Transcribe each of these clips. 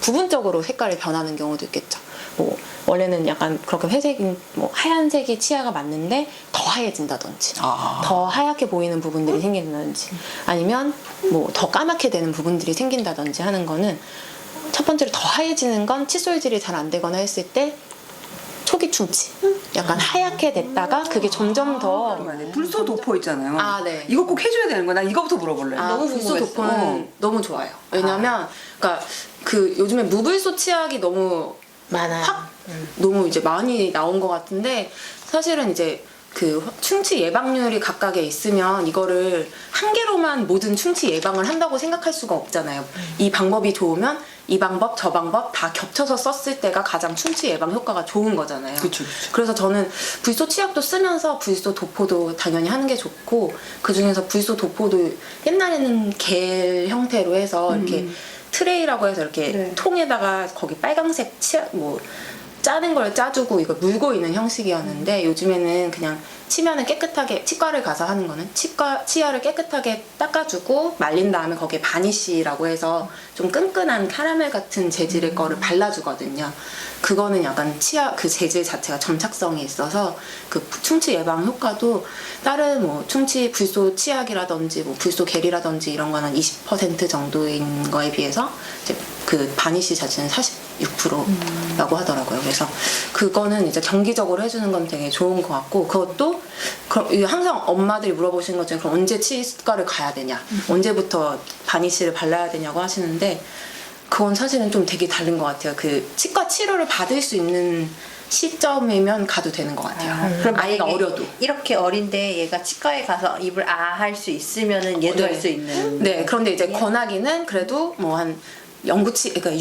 부분적으로 색깔이 변하는 경우도 있겠죠. 뭐 원래는 약간 그렇게 회색인 뭐 하얀색이 치아가 맞는데 더 하얘진다든지 더 하얗게 보이는 부분들이 생긴다든지 아니면 뭐 더 까맣게 되는 부분들이 생긴다든지 하는 거는 첫 번째로 더 하얘지는 건 칫솔질이 잘 안 되거나 했을 때 초기 충치 약간 하얗게 됐다가 그게 점점 더 불소 도포 있잖아요. 네. 이거 꼭 해줘야 되는 거야. 나 이거부터 물어볼래. 너무 불소 도포는 너무 좋아요. 왜냐면 그러니까 그 요즘에 무불소 치약이 너무 많아요. 너무 이제 많이 나온 것 같은데 사실은 이제 그 충치 예방률이 각각에 있으면 이거를 한 개로만 모든 충치 예방을 한다고 생각할 수가 없잖아요. 이 방법이 좋으면 이 방법 저 방법 다 겹쳐서 썼을 때가 가장 충치 예방 효과가 좋은 거잖아요. 그쵸. 그래서 저는 불소 치약도 쓰면서 불소 도포도 당연히 하는 게 좋고 그 중에서 불소 도포도 옛날에는 겔 형태로 해서 이렇게 트레이라고 해서 이렇게 네. 통에다가 거기 빨강색 치약 뭐 짜는 걸 짜주고 이걸 물고 있는 형식이었는데 요즘에는 그냥 치면은 깨끗하게 치과를 가서 하는 거는 치아를 깨끗하게 닦아주고 말린 다음에 거기에 바니쉬라고 해서 좀 끈끈한 카라멜 같은 재질의 거를 발라주거든요. 그거는 약간 치아 그 재질 자체가 점착성이 있어서 그 충치 예방 효과도 다른 뭐 충치 불소 치약이라든지 뭐 불소 겔이라든지 이런 거는 20% 정도인 거에 비해서 이제 그 바니쉬 자체는 46%라고 하더라고요. 그래서 그거는 이제 정기적으로 해주는 건 되게 좋은 것 같고 그것도 항상 엄마들이 물어보시는 것처럼 그럼 언제 치과를 가야 되냐 언제부터 바니쉬를 발라야 되냐고 하시는데 그건 사실은 좀 되게 다른 것 같아요. 그 치과 치료를 받을 수 있는 시점이면 가도 되는 것 같아요. 그럼 아이가 만약에 어려도. 이렇게 어린데 얘가 치과에 가서 입을 할 수 있으면은 얘도 할 수 있는. 네, 그런데 이제 권하기는 그래도 뭐 한 그러니까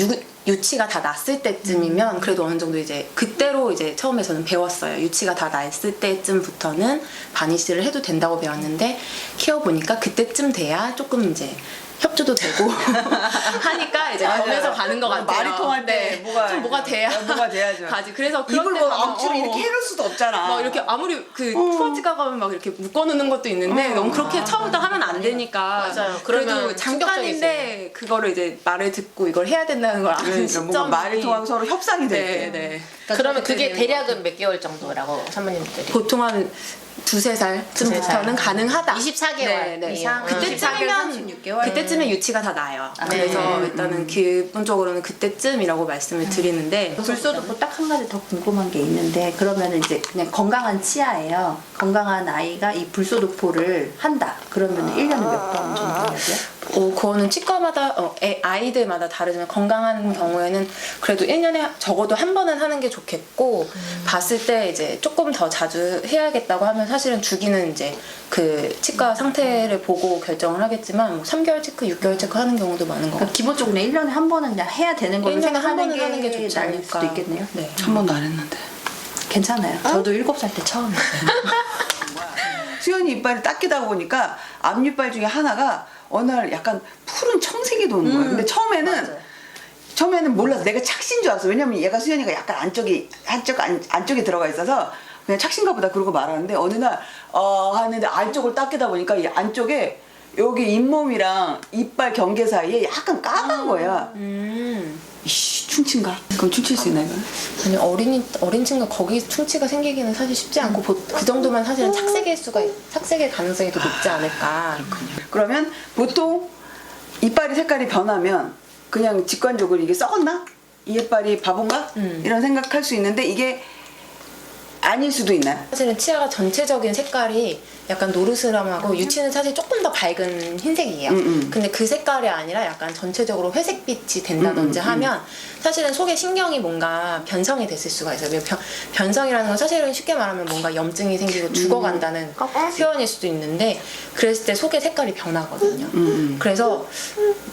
유치가 다 났을 때쯤이면 그래도 어느 정도 이제 그때로 이제 처음에 저는 배웠어요. 유치가 다 났을 때쯤부터는 바니쉬를 해도 된다고 배웠는데 키워보니까 그때쯤 돼야 조금 이제 협조도 되고 하니까 이제 겸해서 가는 것 같아요. 말이 통할 때 뭐가 돼야 뭐가 돼야죠. 가지. 그래서 입을 그럴 때 뭐 가면, 억지로 이렇게 해놓을 수도 없잖아. 막 이렇게 아무리 그 투어치과 가면 막 이렇게 묶어놓는 것도 있는데 너무 그렇게 처음부터 하면 안 되니까 맞아요. 그래도 그러면 잠깐인데 그거를 이제 말을 듣고 이걸 해야 된다는 걸 아는 그러니까 뭔가 시점이 말이 통하고 서로 협상이 돼. 네. 그러면 그게 대략은 몇 개월 정도라고 사모님들이? 보통 한 두세 살쯤부터는 가능하다. 24개월 이상? 그때쯤이면 36개월? 그때쯤에 유치가 다 나요. 네. 그래서 일단은 기본적으로는 그때쯤이라고 말씀을 드리는데 불소도포 딱 한 가지 더 궁금한 게 있는데 그러면 이제 그냥 건강한 치아예요. 건강한 아이가 이 불소도포를 한다. 그러면 1년에 몇 번 정도 해야 돼요? 그거는 치과마다 아이들마다 다르지만 건강한 경우에는 그래도 1년에 적어도 한 번은 하는 게 좋겠고 봤을 때 이제 조금 더 자주 해야겠다고 하면 사실은 주기는 이제 그 치과 상태를 보고 결정을 하겠지만 뭐 3개월 체크, 6개월 체크 하는 경우도 많은 것 같아요. 기본적으로 1년에 한 번은 그냥 해야 되는 걸로 1년에 한 생각하는 번은 하는 게 좋지 나을 않을까. 수도 있겠네요. 네. 한 번도 안 했는데. 괜찮아요. 저도 7살 때 처음 했어요. 수연이 이빨을 닦이다 보니까 앞니빨 중에 하나가 어느 날 약간 푸른 청색이 도는 거예요. 근데 처음에는 몰라서 내가 착신 줄 알았어. 왜냐면 얘가 수연이가 약간 안쪽에 들어가 있어서 그냥 착신가 보다 그러고 말하는데 어느 날 하는데 안쪽을 닦이다 보니까 이 안쪽에 여기 잇몸이랑 이빨 경계 사이에 약간 까만 거야. 이씨 충치인가? 그럼 충치일 수 있나 이건? 아니 어린 친구가 거기 충치가 생기기는 사실 쉽지 않고 그 정도면 사실은 착색의 가능성이 더 높지 않을까. 그러면 보통 이빨이 색깔이 변하면 그냥 직관적으로 이게 썩었나? 이 이빨이 바본가? 이런 생각할 수 있는데 이게 아닐 수도 있나요? 사실은 치아가 전체적인 색깔이 약간 노르스름하고 유치는 사실 조금 더 밝은 흰색이에요. 근데 그 색깔이 아니라 약간 전체적으로 회색빛이 된다든지 하면 사실은 속에 신경이 뭔가 변성이 됐을 수가 있어요. 변성이라는 건 사실은 쉽게 말하면 뭔가 염증이 생기고 죽어간다는 표현일 수도 있는데 그랬을 때 속의 색깔이 변하거든요. 그래서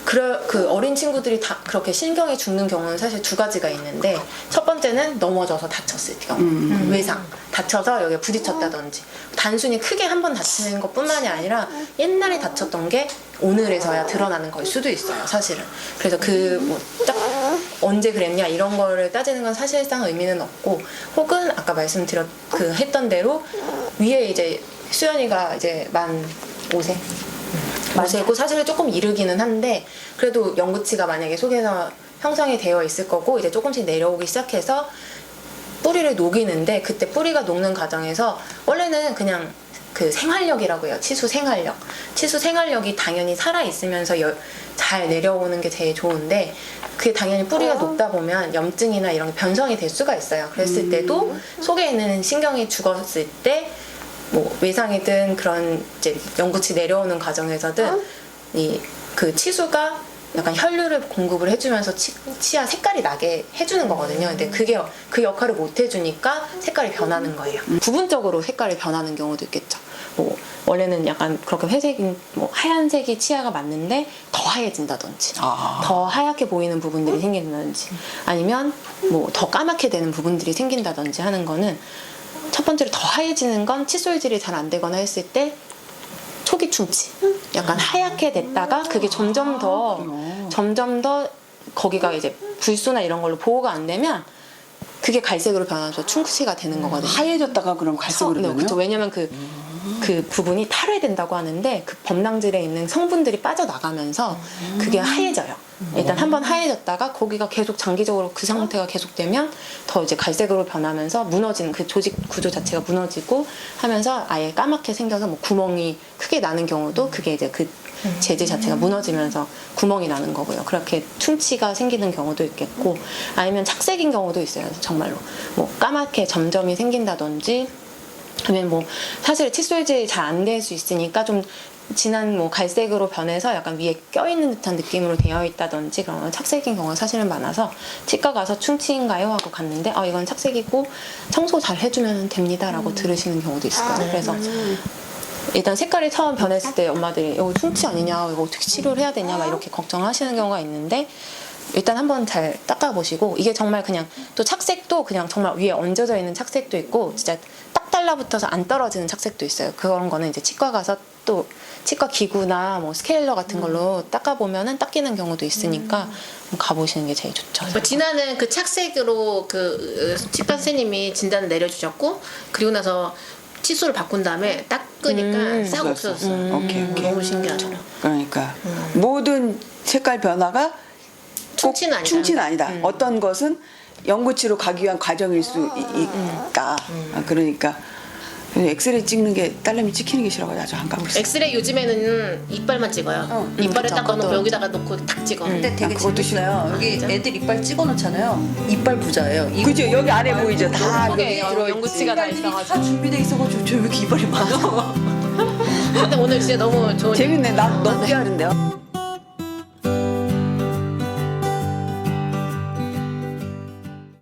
그 어린 친구들이 다 그렇게 신경이 죽는 경우는 사실 두 가지가 있는데 첫 번째는 넘어져서 다쳤을 경우 외상 다쳐서 여기에 부딪혔다든지 단순히 크게 한 번 다치는 것뿐만이 아니라 옛날에 다쳤던 게 오늘에서야 드러나는 걸 수도 있어요, 사실은. 그래서 딱 언제 그랬냐 이런 거를 따지는 건 사실상 의미는 없고 혹은 아까 했던 대로 위에 이제 수연이가 이제 만 5세 5세고 사실은 조금 이르기는 한데 그래도 영구치가 만약에 속에서 형성이 되어 있을 거고 이제 조금씩 내려오기 시작해서 뿌리를 녹이는데 그때 뿌리가 녹는 과정에서 원래는 그냥 그 생활력이라고 해요. 치수 생활력. 치수 생활력이 당연히 살아있으면서 잘 내려오는 게 제일 좋은데 그게 당연히 뿌리가 녹다 보면 염증이나 이런 게 변성이 될 수가 있어요. 그랬을 때도 속에 있는 신경이 죽었을 때 뭐 외상이든 그런 이제 연구치 내려오는 과정에서든 이 그 치수가 약간 혈류를 공급을 해주면서 치아 색깔이 나게 해주는 거거든요. 근데 그게 그 역할을 못 해주니까 색깔이 변하는 거예요. 부분적으로 색깔이 변하는 경우도 있겠죠. 뭐 원래는 약간 그렇게 회색인 뭐 하얀색이 치아가 맞는데 더 하얘진다든지 더 하얗게 보이는 부분들이 생긴다든지 아니면 뭐 더 까맣게 되는 부분들이 생긴다든지 하는 거는 첫 번째로 더 하얘지는 건 칫솔질이 잘 안 되거나 했을 때 초기 충치 약간 하얗게 됐다가 그게 점점 더 거기가 이제 불소나 이런 걸로 보호가 안 되면 그게 갈색으로 변하면서 충치가 되는 거거든요. 하얘졌다가 그럼 갈색으로 네, 변해요? 그렇죠. 왜냐면 그 부분이 탈회된다고 하는데 그 범랑질에 있는 성분들이 빠져나가면서 그게 하얘져요. 일단 한번 하얘졌다가 거기가 계속 장기적으로 그 상태가 계속되면 더 이제 갈색으로 변하면서 무너지는 그 조직 구조 자체가 무너지고 하면서 아예 까맣게 생겨서 뭐 구멍이 크게 나는 경우도 그게 이제 그 재질 자체가 무너지면서 구멍이 나는 거고요. 그렇게 충치가 생기는 경우도 있겠고 아니면 착색인 경우도 있어요. 정말로 뭐 까맣게 점점이 생긴다든지 아니면 뭐 사실 칫솔질이 잘 안 될 수 있으니까 좀 진한 뭐 갈색으로 변해서 약간 위에 껴있는 듯한 느낌으로 되어 있다든지 그런 착색인 경우가 사실은 많아서 치과 가서 충치인가요? 하고 갔는데 이건 착색이고 청소 잘 해주면 됩니다 라고 들으시는 경우도 있을 거예요. 그래서 일단 색깔이 처음 변했을 때 엄마들이 이거 충치 아니냐 이거 어떻게 치료를 해야 되냐 막 이렇게 걱정하시는 경우가 있는데 일단 한번 잘 닦아보시고 이게 정말 그냥 또 착색도 그냥 정말 위에 얹어져 있는 착색도 있고 진짜 딱 달라붙어서 안 떨어지는 착색도 있어요. 그런 거는 이제 치과 가서 또 치과 기구나 뭐 스케일러 같은 걸로 닦아보면은 닦이는 경우도 있으니까 가보시는 게 제일 좋죠. 뭐 진아는 그 착색으로 그 치과 선생님이 진단을 내려주셨고 그리고 나서 칫솔을 바꾼 다음에 닦으니까 싹 없어졌어요. 오케이. 너무 신기하죠. 그러니까 모든 색깔 변화가 충치는 아니다. 충치는 아니다. 어떤 것은 연구치로 가기 위한 과정일 수 있다. 그러니까 엑스레이 찍는 게 딸내미 찍히는 게 싫어가지고 아주 안 가고 있어. 엑스레이 요즘에는 이빨만 찍어요. 이빨을 그쵸. 닦아놓고 그것도- 여기다가 놓고 탁 찍어. 근데 되게 그것도 재밌어요. 여기 애들 이빨 찍어놓잖아요. 이빨 부자예요. 이거 그죠? 여기 안에 보이죠? 다 속에 여기 들어있지. 연구치가 다 있어가지고 다 준비돼 있어가지고 저 왜 이렇게 이빨이 많아? 근데 오늘 진짜 너무 좋은 재밌네. 나 너무 깨알인데요.